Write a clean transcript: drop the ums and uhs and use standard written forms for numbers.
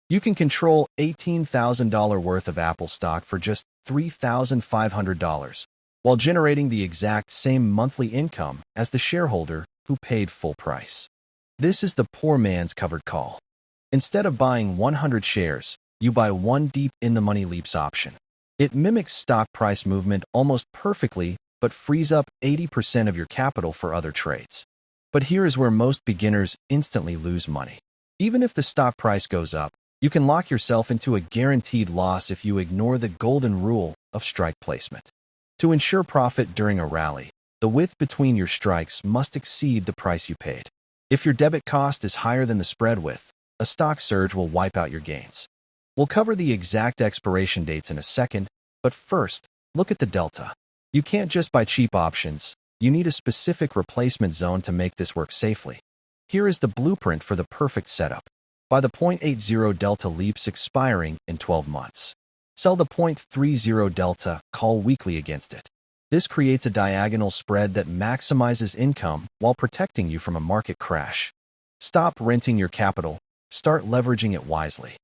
You can control $18,000 worth of Apple stock for just $3,500, while generating the exact same monthly income as the shareholder who paid full price. This is the poor man's covered call. Instead of buying 100 shares, you buy one deep in the money leaps option. It mimics stock price movement almost perfectly, but frees up 80% of your capital for other trades. But here is where most beginners instantly lose money. Even if the stock price goes up, you can lock yourself into a guaranteed loss if you ignore the golden rule of strike placement. To ensure profit during a rally, the width between your strikes must exceed the price you paid. If your debit cost is higher than the spread width, a stock surge will wipe out your gains. We'll cover the exact expiration dates in a second, but first, look at the delta. You can't just buy cheap options. You need a specific replacement zone to make this work safely. Here is the blueprint for the perfect setup. Buy the 0.80 delta leaps expiring in 12 months. Sell the 0.30 delta call weekly against it. This creates a diagonal spread that maximizes income while protecting you from a market crash. Stop renting your capital. Start leveraging it wisely.